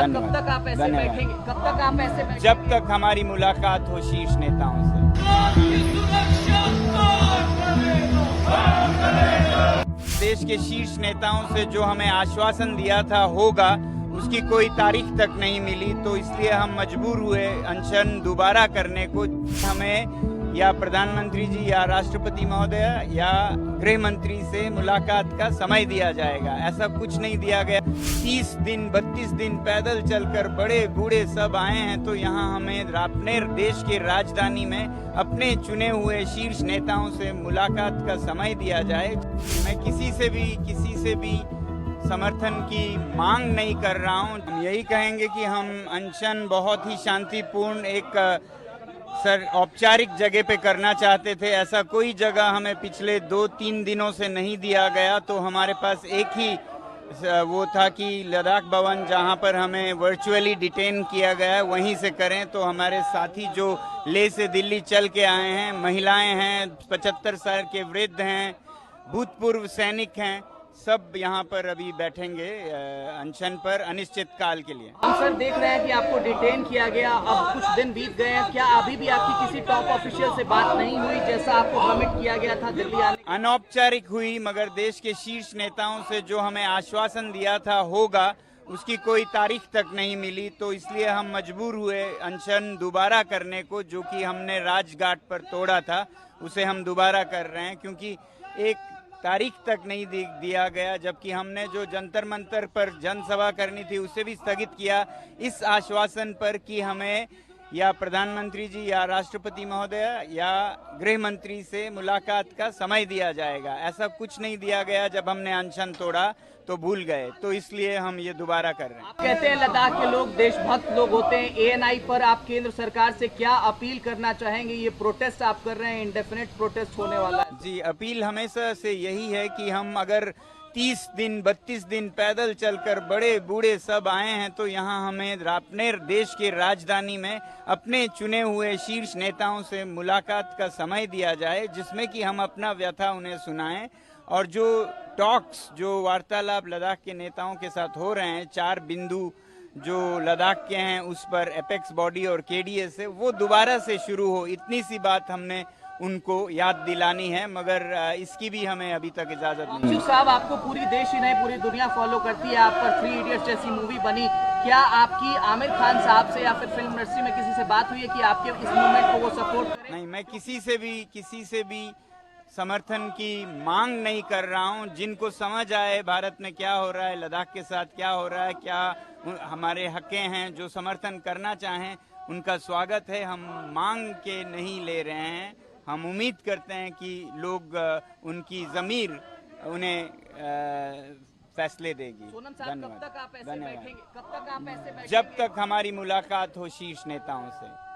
साहब, कब तक आप ऐसे बैठेंगे? कब तक आप ऐसे बैठेंगे? जब तक हमारी मुलाकात हो शीर्ष नेताओं से। देश के शीर्ष नेताओं से जो हमें आश्वासन दिया था होगा, उसकी कोई तारीख तक नहीं मिली, तो इसलिए हम मजबूर हुए अनशन दोबारा करने को। हमें या प्रधानमंत्री जी या राष्ट्रपति महोदय या गृह मंत्री से मुलाकात का समय दिया जाएगा। ऐसा कुछ नहीं दिया गया। 30 दिन 32 दिन पैदल चलकर बड़े बूढ़े सब आए हैं, तो यहाँ हमें अपने देश के राजधानी में अपने चुने हुए शीर्ष नेताओं से मुलाकात का समय दिया जाए। मैं किसी से भी समर्थन की मांग नहीं कर रहा हूं। हम यही कहेंगे कि हम अनशन बहुत ही शांतिपूर्ण एक औपचारिक जगह पे करना चाहते थे। ऐसा कोई जगह हमें पिछले 2-3 दिनों से नहीं दिया गया, तो हमारे पास एक ही वो था कि लद्दाख भवन, जहां पर हमें वर्चुअली डिटेन किया गया है, वहीं से करें। तो हमारे साथी जो लेह से दिल्ली चल के आए हैं, महिलाएं हैं, 75 साल के वृद्ध हैं, भूतपूर्व सैनिक हैं, सब यहाँ पर अभी बैठेंगे अनशन पर अनिश्चित काल के लिए। हम सर देख रहे हैं कि आपको डिटेन किया गया, अब कुछ दिन बीत गए हैं, क्या अभी भी आपकी किसी टॉप ऑफिशियल से बात नहीं हुई जैसा आपको परमिट किया गया था दिल्ली आने? अनौपचारिक हुई, मगर देश के शीर्ष नेताओं से जो हमें आश्वासन दिया था होगा, उसकी कोई तारीख तक नहीं मिली, तो इसलिए हम मजबूर हुए अनशन दोबारा करने को। जो कि हमने राजघाट पर तोड़ा था, उसे हम दोबारा कर रहे हैं, क्योंकि एक तारीख तक नहीं दिया गया, जबकि हमने जो जंतर मंतर पर जनसभा करनी थी उसे भी स्थगित किया इस आश्वासन पर कि हमें या प्रधानमंत्री जी या राष्ट्रपति महोदय या गृह मंत्री से मुलाकात का समय दिया जाएगा। ऐसा कुछ नहीं दिया गया। जब हमने अनशन तोड़ा तो भूल गए, तो इसलिए हम ये दोबारा कर रहे हैं। आप कहते हैं लद्दाख के लोग देशभक्त लोग होते हैं। एएनआई पर आप केंद्र सरकार से क्या अपील करना चाहेंगे? ये प्रोटेस्ट आप कर रहे हैं, इंडेफिनिट प्रोटेस्ट होने वाला है। जी, अपील हमेशा से यही है कि हम अगर 30 दिन 32 दिन पैदल चलकर बड़े बूढ़े सब आए हैं, तो यहाँ हमें अपने देश के राजधानी में अपने चुने हुए शीर्ष नेताओं से मुलाकात का समय दिया जाए, जिसमें कि हम अपना व्यथा उन्हें सुनाएं। और जो टॉक्स, जो वार्तालाप लद्दाख के नेताओं के साथ हो रहे हैं, 4 बिंदु जो लद्दाख के हैं उस पर एपेक्स बॉडी और केडीए से, वो दोबारा से शुरू हो, इतनी सी बात हमने उनको याद दिलानी है, मगर इसकी भी हमें अभी तक इजाजत नहीं है। साहब, आपको पूरी देश ही नहीं पूरी दुनिया फॉलो करती है। आप पर 3 इडियट्स जैसी मूवी बनी, क्या आपकी आमिर खान साहब से या फिर फिल्म इंडस्ट्री में किसी से बात हुई है कि आपके इस मूवमेंट को वो सपोर्ट करें? नहीं, मैं किसी से भी समर्थन की मांग नहीं कर रहा हूं। जिनको समझ आए भारत में क्या हो रहा है, लद्दाख के साथ क्या हो रहा है, क्या हमारे हकें हैं, जो समर्थन करना चाहें उनका स्वागत है। हम मांग के नहीं ले रहे हैं। हम उम्मीद करते हैं कि लोग उनकी ज़मीर उन्हें फैसले देगी। सोनम साहब, कब तक आप ऐसे बैठेंगे? कब तक आप ऐसे बैठेंगे? जब तक हमारी मुलाकात हो शीर्ष नेताओं से।